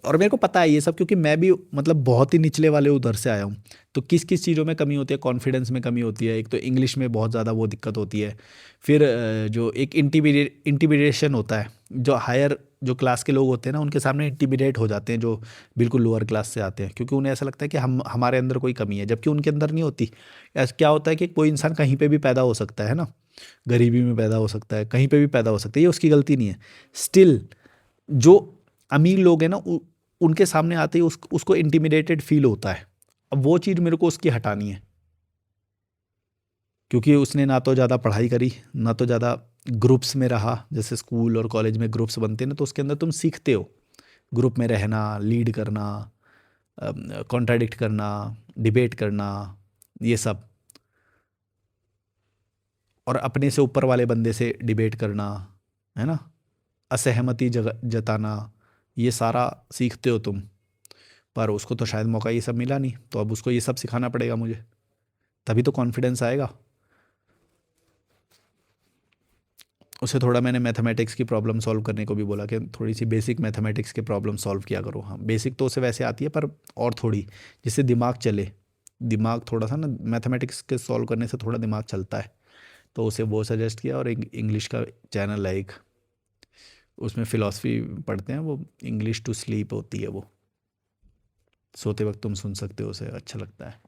और मेरे को पता है ये सब, क्योंकि मैं भी मतलब बहुत ही निचले वाले उधर से आया हूँ। तो किस किस चीज़ों में कमी होती है, कॉन्फिडेंस में कमी होती है, एक तो इंग्लिश में बहुत ज़्यादा वो दिक्कत होती है। फिर जो एक इंटिमिडेशन होता है, जो हायर जो क्लास के लोग होते हैं ना, उनके सामने इंटिमिडेट हो जाते हैं जो बिल्कुल लोअर क्लास से आते हैं, क्योंकि उन्हें ऐसा लगता है कि हम हमारे अंदर कोई कमी है, जबकि उनके अंदर नहीं होती। ऐसा क्या होता है कि कोई इंसान कहीं पे भी पैदा हो सकता है ना, गरीबी में पैदा हो सकता है, कहीं पे भी पैदा हो सकता है, ये उसकी गलती नहीं है। स्टिल जो अमीर लोग हैं ना, उनके सामने आते ही उसको इंटिमिडेटेड फील होता है। अब वो चीज़ मेरे को उसकी हटानी है, क्योंकि उसने ना तो ज़्यादा पढ़ाई करी, ना तो ज़्यादा ग्रुप्स में रहा। जैसे स्कूल और कॉलेज में ग्रुप्स बनते हैं ना, तो उसके अंदर तुम सीखते हो ग्रुप में रहना, लीड करना, कॉन्ट्राडिक्ट करना, डिबेट करना, ये सब। और अपने से ऊपर वाले बंदे से डिबेट करना, है ना, असहमति जताना, ये सारा सीखते हो तुम। पर उसको तो शायद मौका ये सब मिला नहीं, तो अब उसको ये सब सिखाना पड़ेगा मुझे, तभी तो कॉन्फिडेंस आएगा। उसे थोड़ा मैंने मैथमेटिक्स की प्रॉब्लम सॉल्व करने को भी बोला कि थोड़ी सी बेसिक मैथमेटिक्स के प्रॉब्लम सॉल्व किया करो। हाँ, बेसिक तो उसे वैसे आती है, पर और थोड़ी, जिससे दिमाग चले। दिमाग थोड़ा सा ना, मैथमेटिक्स के सॉल्व करने से थोड़ा दिमाग चलता है। तो उसे वो सजेस्ट किया, और एक इंग्लिश का चैनल है एक, उसमें फ़िलासफ़ी पढ़ते हैं वो, इंग्लिश टू स्लीप होती है वो, सोते वक्त तुम सुन सकते हो उसे, अच्छा लगता है।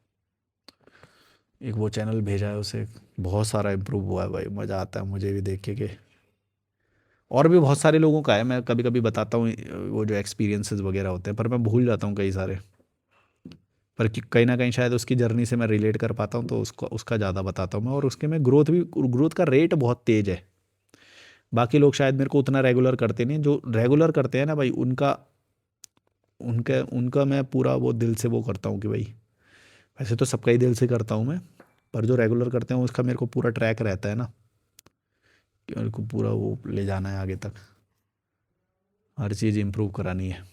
एक वो चैनल भेजा है उसे, बहुत सारा इम्प्रूव हुआ है भाई, मज़ा आता है मुझे भी देख के। और भी बहुत सारे लोगों का है, मैं कभी कभी बताता हूँ वो जो एक्सपीरियंसेस वगैरह होते हैं, पर मैं भूल जाता हूँ कई सारे। पर कहीं ना कहीं शायद उसकी जर्नी से मैं रिलेट कर पाता हूँ, तो उसको उसका ज़्यादा बताता हूँ मैं, और उसके में ग्रोथ भी, ग्रोथ का रेट बहुत तेज है। बाकी लोग शायद मेरे को उतना रेगुलर करते नहीं, जो रेगुलर करते हैं ना भाई, उनका उनका उनका मैं पूरा वो दिल से वो करता हूँ कि भाई, वैसे तो सबका ही दिल से करता हूँ मैं, पर जो रेगुलर करते हैं उसका मेरे को पूरा ट्रैक रहता है ना, कि मेरे को पूरा वो ले जाना है आगे तक, हर चीज़ इम्प्रूव करानी है।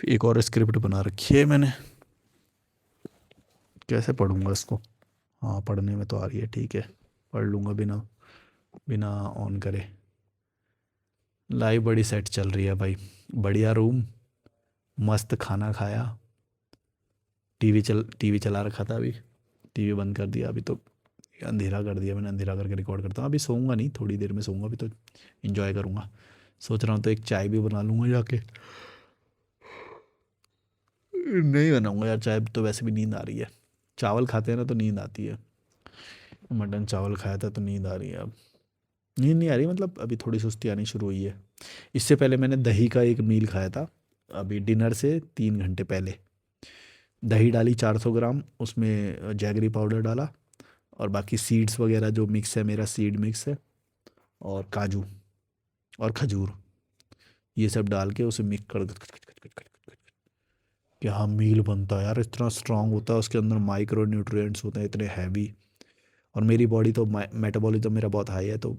एक और स्क्रिप्ट बना रखी है मैंने, कैसे पढ़ूंगा इसको। हाँ, पढ़ने में तो आ रही है, ठीक है, पढ़ लूँगा बिना बिना ऑन करे। लाइफ बड़ी सेट चल रही है भाई, बढ़िया रूम, मस्त खाना खाया, टीवी चला रखा था, अभी टीवी बंद कर दिया, अभी तो अंधेरा कर दिया मैंने, अंधेरा करके रिकॉर्ड करता हूँ। अभी सोऊंगा नहीं, थोड़ी देर में सोऊंगा, अभी तो इंजॉय करूँगा। सोच रहा हूँ तो एक चाय भी बना लूँगा जाके। नहीं बनाऊँगा यार चाय, तो वैसे भी नींद आ रही है। चावल खाते हैं ना तो नींद आती है, मटन चावल खाया था तो नींद आ रही है अब। नींद नहीं आ रही, मतलब अभी थोड़ी सुस्ती आनी शुरू हुई है। इससे पहले मैंने दही का एक मील खाया था, अभी डिनर से 3 घंटे पहले। दही डाली 400 ग्राम, उसमें जैगरी पाउडर डाला, और बाकी सीड्स वगैरह जो मिक्स है, मेरा सीड मिक्स है, और काजू और खजूर, ये सब डाल के उसे मिक्स कर, क्या मील बनता है यार, इतना स्ट्रांग होता है, उसके अंदर माइक्रो न्यूट्रिएंट्स होते हैं इतने हैवी। और मेरी बॉडी तो, मेटाबॉलिज्म मेरा बहुत हाई है, तो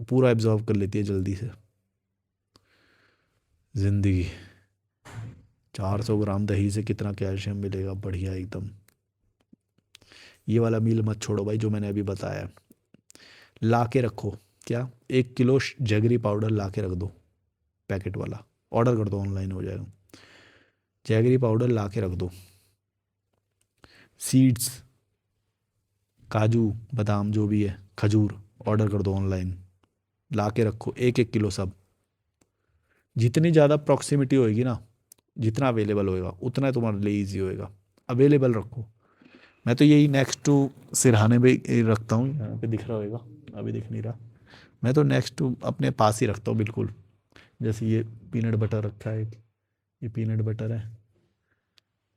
पूरा एब्जॉर्व कर लेती है जल्दी से। ज़िंदगी, 400 ग्राम दही से कितना कैल्शियम मिलेगा, बढ़िया एकदम। ये वाला मील मत छोड़ो भाई जो मैंने अभी बताया। ला के रखो, क्या 1 किलो जैगरी पाउडर ला के रख दो, पैकेट वाला, ऑर्डर कर दो, ऑनलाइन हो जाएगा। जैगरी पाउडर ला के रख दो, सीड्स, काजू, बादाम जो भी है, खजूर, ऑर्डर कर दो ऑनलाइन, ला के रखो 1 1 किलो सब। जितनी ज़्यादा प्रॉक्सिमिटी होएगी ना, जितना अवेलेबल होएगा उतना तुम्हारे लिए ईजी होएगा। अवेलेबल रखो। मैं तो यही नेक्स्ट टू सिरहाने पे रखता हूँ, यहाँ पे दिख रहा होगा, अभी दिख नहीं रहा। मैं तो नेक्स्ट टू अपने पास ही रखता हूँ बिल्कुल। जैसे ये पीनट बटर रखा है, ये पीनट बटर है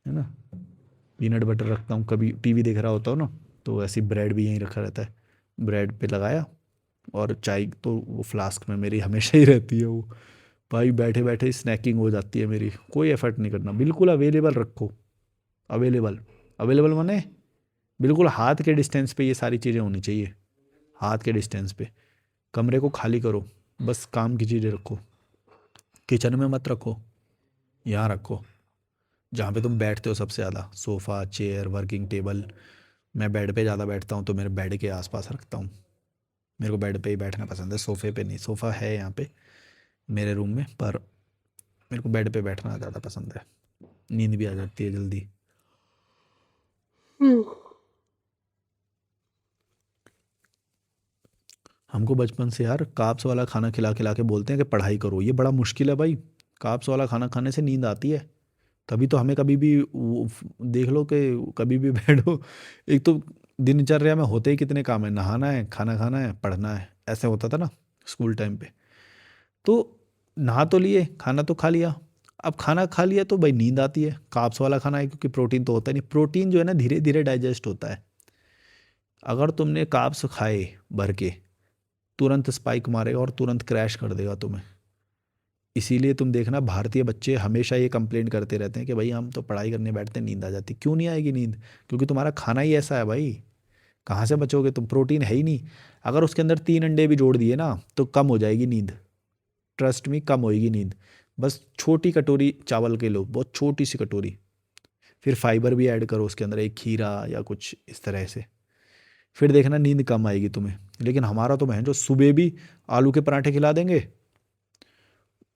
ना, पीनट बटर रखता हूँ, कभी टीवी देख रहा होता हूँ ना तो ऐसी ब्रेड भी यहीं रखा रहता है, ब्रेड पे लगाया। और चाय तो वो फ्लास्क में मेरी हमेशा ही रहती है वो। भाई बैठे बैठे स्नैकिंग हो जाती है मेरी, कोई एफर्ट नहीं करना, बिल्कुल अवेलेबल रखो। अवेलेबल, अवेलेबल माने बिल्कुल हाथ के डिस्टेंस पे ये सारी चीज़ें होनी चाहिए, हाथ के डिस्टेंस पे। कमरे को खाली करो, बस काम की चीज़ें रखो। किचन में मत रखो, यहाँ रखो जहाँ पे तुम बैठते हो सबसे ज़्यादा, सोफ़ा, चेयर, वर्किंग टेबल। मैं बेड पे ज़्यादा बैठता हूँ तो मेरे बेड के आसपास रखता हूँ। मेरे को बेड पे ही बैठना पसंद है, सोफ़े पे नहीं। सोफ़ा है यहाँ पे मेरे रूम में, पर मेरे को बेड पे बैठना ज़्यादा पसंद है, नींद भी आ जाती है जल्दी। हमको बचपन से यार कार्ब्स वाला खाना खिला खिला के बोलते हैं कि पढ़ाई करो, ये बड़ा मुश्किल है भाई। कार्ब्स वाला खाना खाने से नींद आती है, तभी तो हमें कभी भी देख लो कि कभी भी बैठो, एक तो दिनचर्या में होते ही कितने काम है, नहाना है, खाना खाना है, पढ़ना है, ऐसे होता था ना स्कूल टाइम पे। तो नहा तो लिए, खाना तो खा लिया, अब खाना खा लिया तो भाई नींद आती है। कार्ब्स वाला खाना है क्योंकि प्रोटीन तो होता ही नहीं, प्रोटीन जो है ना धीरे धीरे डाइजेस्ट होता है। अगर तुमने कार्ब्स खाए भर के, तुरंत स्पाइक मारेगा और तुरंत क्रैश कर देगा तुम्हें। इसीलिए तुम देखना भारतीय बच्चे हमेशा ये कंप्लेन करते रहते हैं कि भाई हम तो पढ़ाई करने बैठते हैं नींद आ जाती। क्यों नहीं आएगी नींद? क्योंकि तुम्हारा खाना ही ऐसा है भाई, कहाँ से बचोगे तुम, प्रोटीन है ही नहीं। अगर उसके अंदर 3 अंडे भी जोड़ दिए ना तो कम हो जाएगी नींद, ट्रस्ट मी कम होएगी नींद। बस छोटी कटोरी चावल के लो, बहुत छोटी सी कटोरी, फिर फाइबर भी ऐड करो उसके अंदर, एक खीरा या कुछ इस तरह से, फिर देखना नींद कम आएगी तुम्हें। लेकिन हमारा तो बहन जो सुबह भी आलू के पराठे खिला देंगे,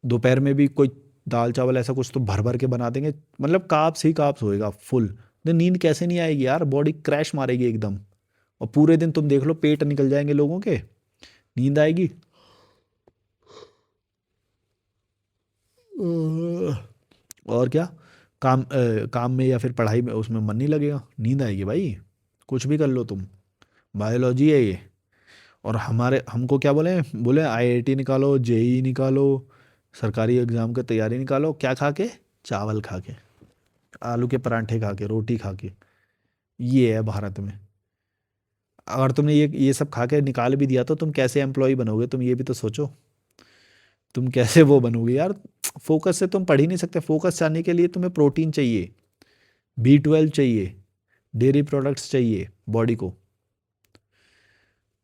दोपहर में भी कोई दाल चावल ऐसा कुछ तो भर भर के बना देंगे, मतलब काप्स ही काप्स होएगा फुल। तो नींद कैसे नहीं आएगी यार, बॉडी क्रैश मारेगी एकदम। और पूरे दिन तुम देख लो पेट निकल जाएंगे लोगों के, नींद आएगी। और क्या, काम में या फिर पढ़ाई में उसमें मन नहीं लगेगा, नींद आएगी भाई। कुछ भी कर लो तुम, बायोलॉजी है ये। और हमारे हमको क्या बोले, बोले आईआईटी निकालो, जेई निकालो, सरकारी एग्जाम की तैयारी निकालो, क्या खा के? चावल खा के, आलू के परांठे खा के, रोटी खा के। ये है भारत में। अगर तुमने ये सब खा के निकाल भी दिया तो तुम कैसे एम्प्लॉय बनोगे, तुम ये भी तो सोचो। तुम कैसे वो बनोगे यार? फोकस से तुम पढ़ ही नहीं सकते। फोकस चाहने के लिए तुम्हें प्रोटीन चाहिए, B12 चाहिए, डेयरी प्रोडक्ट्स चाहिए बॉडी को।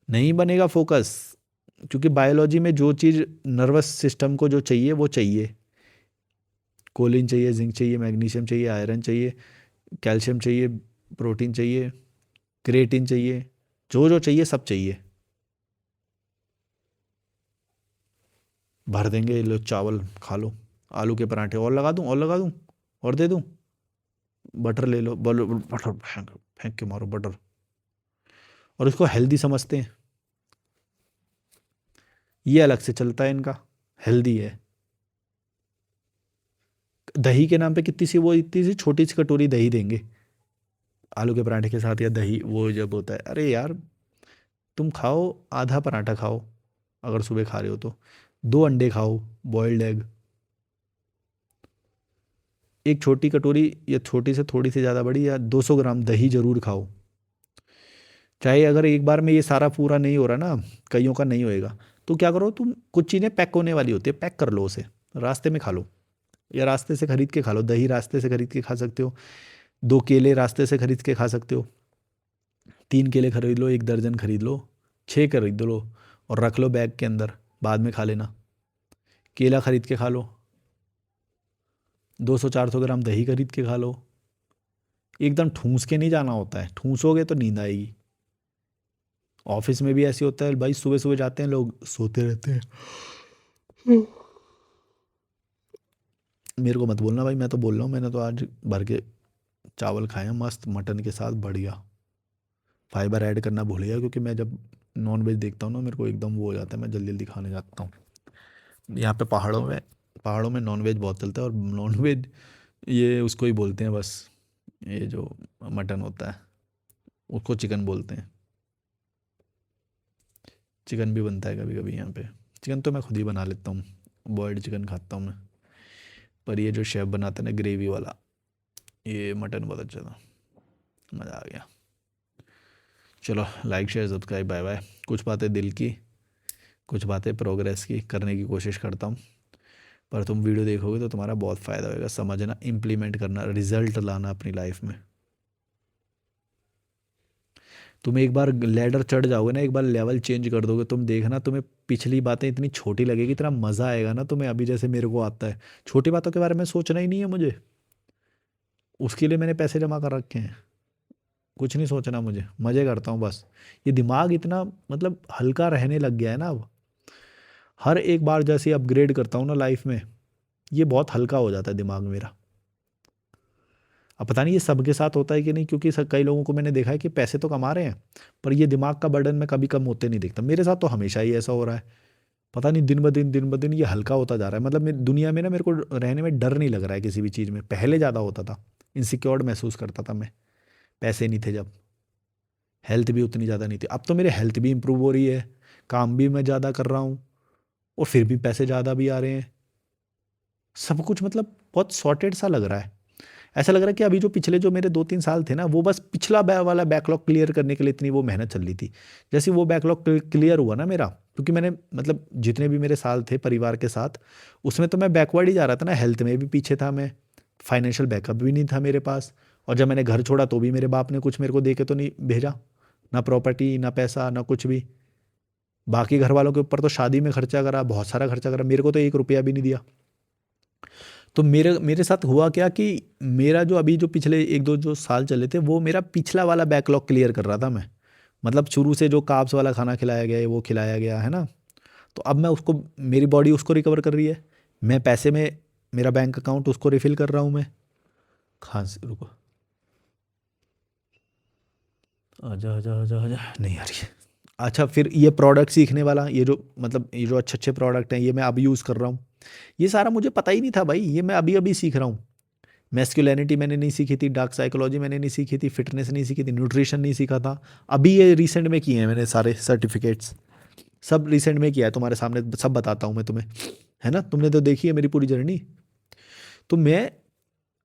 नहीं बनेगा फोकस, क्योंकि बायोलॉजी में जो चीज़ नर्वस सिस्टम को जो चाहिए वो चाहिए। कोलिन चाहिए, जिंक चाहिए, मैग्नीशियम चाहिए, आयरन चाहिए, कैल्शियम चाहिए, प्रोटीन चाहिए, क्रिएटिन चाहिए, जो जो चाहिए सब चाहिए। भर देंगे, ये लो चावल खा लो, आलू के पराठे और लगा दूं, और लगा दूं, और दे दूं। बटर ले लो, बोलो बटर फेंक फेंक के मारो बटर। और इसको हेल्दी समझते हैं, ये अलग से चलता है इनका, हेल्दी है। दही के नाम पे कितनी सी, वो इतनी सी छोटी सी कटोरी दही देंगे आलू के पराठे के साथ, या दही वो जब होता है, अरे यार तुम खाओ, आधा पराठा खाओ अगर सुबह खा रहे हो तो, 2 अंडे खाओ, बॉइल्ड एग, एक छोटी कटोरी या छोटी से थोड़ी सी ज़्यादा बड़ी, या 200 ग्राम दही जरूर खाओ। चाहे अगर एक बार में ये सारा पूरा नहीं हो रहा ना, कईयों का नहीं होएगा, तो क्या करो तुम, कुछ चीज़ें पैक होने वाली होती है, पैक कर लो उसे, रास्ते में खा लो, या रास्ते से खरीद के खा लो। दही रास्ते से खरीद के खा सकते हो, 2 केले रास्ते से खरीद के खा सकते हो, 3 केले खरीद लो, 1 दर्जन खरीद लो, 6 खरीद लो, और रख लो बैग के अंदर, बाद में खा लेना। केला खरीद के खा लो, 200-400 ग्राम दही खरीद के खा लो। एकदम ठूस के नहीं जाना होता है, ठूसोगे तो नींद आएगी। ऑफिस में भी ऐसे होता है भाई, सुबह सुबह जाते हैं लोग, सोते रहते हैं। मेरे को मत बोलना भाई, मैं तो बोल रहा हूँ, मैंने तो आज भर के चावल खाए हैं मस्त मटन के साथ, बढ़िया। फाइबर ऐड करना भूल गया, क्योंकि मैं जब नॉन वेज देखता हूँ ना मेरे को एकदम वो हो जाता है, मैं जल्दी जल्दी खाने जाता हूँ। यहाँ पे पहाड़ों में नॉन वेज बहुत चलता है, और नॉन वेज ये उसको ही बोलते हैं बस, ये जो मटन होता है उसको चिकन बोलते हैं। चिकन भी बनता है कभी कभी यहाँ पे। चिकन तो मैं खुद ही बना लेता हूँ, बॉयल्ड चिकन खाता हूँ मैं। पर ये जो शेफ़ बनाता है ना ग्रेवी वाला, ये मटन बहुत अच्छा था। मज़ा आ गया। चलो like share subscribe, bye bye. कुछ बातें दिल की, कुछ बातें प्रोग्रेस की करने की कोशिश करता हूँ, पर तुम वीडियो देखोगे तो तुम्हारा बहुत फ़ायदा होगा। समझना, इम्प्लीमेंट करना, रिजल्ट लाना अपनी लाइफ में। तुम एक बार लैडर चढ़ जाओगे ना, एक बार लेवल चेंज कर दोगे, तुम देखना तुम्हें पिछली बातें इतनी छोटी लगेगी, इतना मज़ा आएगा ना तुम्हें, अभी जैसे मेरे को आता है। छोटी बातों के बारे में सोचना ही नहीं है मुझे, उसके लिए मैंने पैसे जमा कर रखे हैं। कुछ नहीं सोचना मुझे, मज़े करता हूँ बस। ये दिमाग इतना मतलब हल्का रहने लग गया है ना अब। हर एक बार जैसे अपग्रेड करता हूँ ना लाइफ में, ये बहुत हल्का हो जाता है दिमाग मेरा। अब पता नहीं ये सबके साथ होता है कि नहीं, क्योंकि कई लोगों को मैंने देखा है कि पैसे तो कमा रहे हैं, पर ये दिमाग का बर्डन में कभी कम होते नहीं दिखता। मेरे साथ तो हमेशा ही ऐसा हो रहा है। पता नहीं दिन ब दिन ये हल्का होता जा रहा है। मतलब दुनिया में ना मेरे को रहने में डर नहीं लग रहा है किसी भी चीज़ में। पहले ज़्यादा होता था, इनसिक्योर्ड महसूस करता था मैं, पैसे नहीं थे जब, हेल्थ भी उतनी ज़्यादा नहीं थी। अब तो मेरे हेल्थ भी इंप्रूव हो रही है, काम भी मैं ज़्यादा कर रहा हूँ, और फिर भी पैसे ज़्यादा भी आ रहे हैं। सब कुछ मतलब बहुत सॉर्टेड सा लग रहा है। ऐसा लग रहा है कि अभी जो पिछले जो मेरे 2-3 साल थे ना, वो बस पिछला वाला बैकलॉग क्लियर करने के लिए इतनी वो मेहनत चल रही थी। जैसे वो बैकलॉग क्लियर हुआ ना मेरा, क्योंकि मैंने मतलब जितने भी मेरे साल थे परिवार के साथ, उसमें तो मैं बैकवर्ड ही जा रहा था ना। हेल्थ में भी पीछे था मैं, फाइनेंशियल बैकअप भी नहीं था मेरे पास, और जब मैंने घर छोड़ा तो भी मेरे बाप ने कुछ मेरे को दे के तो नहीं भेजा, ना प्रॉपर्टी, ना पैसा, ना कुछ भी। बाकी घर वालों के ऊपर तो शादी में खर्चा करा, बहुत सारा खर्चा करा, मेरे को तो 1 रुपया भी नहीं दिया। तो मेरे मेरे साथ हुआ क्या कि मेरा जो अभी जो पिछले 1-2 जो साल चले थे, वो मेरा पिछला वाला बैकलॉग क्लियर कर रहा था मैं। मतलब शुरू से जो कार्ब्स वाला खाना खिलाया गया है, वो खिलाया गया है ना, तो अब मैं उसको, मेरी बॉडी उसको रिकवर कर रही है। मैं पैसे में, मेरा बैंक अकाउंट उसको रिफिल कर रहा हूँ मैं। खांसी, रुको, आजा आजा आजा आजा, नहीं आ रही है। अच्छा, फिर ये प्रोडक्ट सीखने वाला, ये जो मतलब ये जो अच्छे अच्छे प्रोडक्ट हैं, ये मैं अब यूज़ कर रहा हूँ। ये सारा मुझे पता ही नहीं था भाई, ये मैं अभी अभी सीख रहा हूँ। मैस्कुलिनिटी मैंने नहीं सीखी थी, डार्क साइकोलॉजी मैंने नहीं सीखी थी, फिटनेस नहीं सीखी थी, न्यूट्रिशन नहीं सीखा था। अभी ये रिसेंट में किए हैं मैंने सारे सर्टिफिकेट्स, सब रिसेंट में किया है। तुम्हारे सामने सब बताता हूँ मैं तुम्हें, है ना, तुमने तो देखी है मेरी पूरी जर्नी। तो मैं,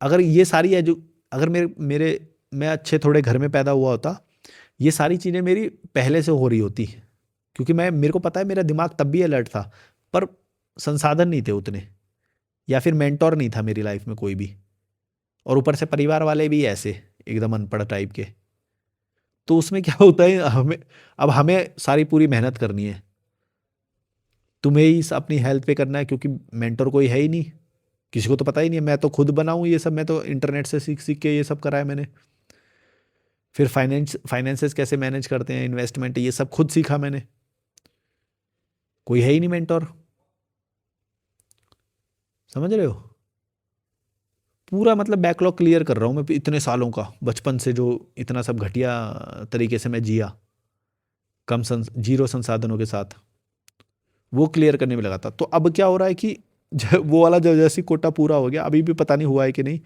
अगर ये सारी है जो, अगर मेरे मेरे मैं अच्छे थोड़े घर में पैदा हुआ होता, ये सारी चीज़ें मेरी पहले से हो रही होती। क्योंकि मैं, मेरे को पता है मेरा दिमाग तब भी अलर्ट था, पर संसाधन नहीं थे उतने, या फिर मेंटोर नहीं था मेरी लाइफ में कोई भी, और ऊपर से परिवार वाले भी ऐसे एकदम अनपढ़ टाइप के। तो उसमें क्या होता है, हमें, अब हमें सारी पूरी मेहनत करनी है। तुम्हें ही अपनी हेल्थ पे करना है, क्योंकि मेंटर कोई है ही नहीं, किसी को तो पता ही नहीं है। मैं तो खुद बनाऊँ ये सब, मैं तो इंटरनेट से सीख सीख के ये सब करा है मैंने। फिर फाइनेंसेस कैसे मैनेज करते हैं, इन्वेस्टमेंट, ये सब खुद सीखा मैंने। कोई है ही नहीं मेंटर, समझ रहे हो। पूरा मतलब बैकलॉग क्लियर कर रहा हूँ मैं इतने सालों का, बचपन से जो इतना सब घटिया तरीके से मैं जिया, जीरो संसाधनों के साथ, वो क्लियर करने में लगा था। तो अब क्या हो रहा है कि वो वाला जो जैसी कोटा पूरा हो गया, अभी भी पता नहीं हुआ है कि नहीं,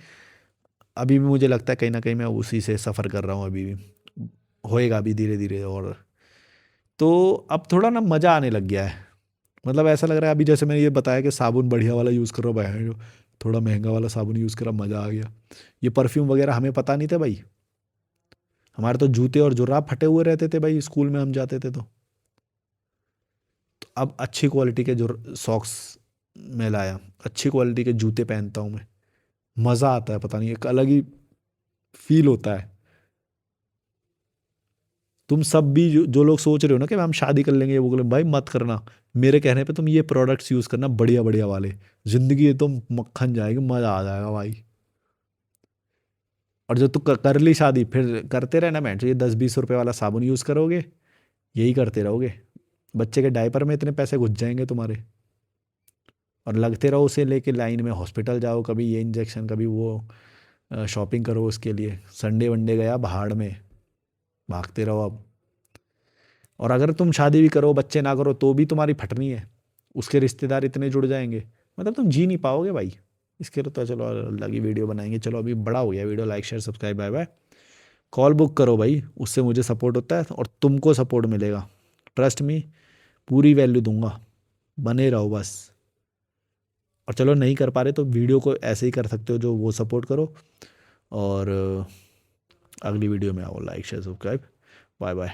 अभी भी मुझे लगता है कहीं ना कहीं मैं उसी से सफ़र कर रहा हूँ अभी भी, होएगा अभी धीरे धीरे। और तो अब थोड़ा ना मज़ा आने लग गया है। मतलब ऐसा लग रहा है अभी, जैसे मैंने ये बताया कि साबुन बढ़िया वाला यूज़ कर रहा हूँ भाई, जो थोड़ा महंगा वाला साबुन यूज़ करा, मज़ा आ गया। ये परफ्यूम वगैरह हमें पता नहीं थे भाई, हमारे तो जूते और जुराब फटे हुए रहते थे भाई, स्कूल में हम जाते थे तो अब अच्छी क्वालिटी के जो सॉक्स मैं लाया, अच्छी क्वालिटी के जूते पहनता हूँ मैं। मज़ा आता है, पता नहीं एक अलग ही फील होता है। तुम सब भी जो लोग सोच रहे हो ना कि हम शादी कर लेंगे, वो कर लेंगे, भाई मत करना। मेरे कहने पे तुम ये प्रोडक्ट्स यूज़ करना, बढ़िया बढ़िया वाले। ज़िंदगी एकदम मक्खन जाएगी, मज़ा आ जाएगा भाई। और जो तू कर ली शादी, फिर करते रहना मैं, ये 10-20 रुपए वाला साबुन यूज़ करोगे, यही करते रहोगे। बच्चे के डायपर में इतने पैसे घुस जाएंगे तुम्हारे, और लगते रहो उसे लेके लाइन में, हॉस्पिटल जाओ, कभी ये इंजेक्शन, कभी वो, शॉपिंग करो उसके लिए। संडे वनडे गया भाड़ में, भागते रहो अब। और अगर तुम शादी भी करो, बच्चे ना करो, तो भी तुम्हारी फटनी है, उसके रिश्तेदार इतने जुड़ जाएंगे, मतलब तुम जी नहीं पाओगे भाई। इसके लिए तो चलो अलग ही वीडियो बनाएंगे। चलो अभी बड़ा हो गया video, like share subscribe, bye bye. Call book करो भाई, उससे मुझे सपोर्ट होता है और तुमको सपोर्ट मिलेगा, ट्रस्ट मी, पूरी वैल्यू दूंगा, बने रहो बस। और चलो नहीं कर पा रहे तो वीडियो को ऐसे ही कर सकते हो, जो वो सपोर्ट करो। और अगली वीडियो में आओ, like share subscribe. Bye bye.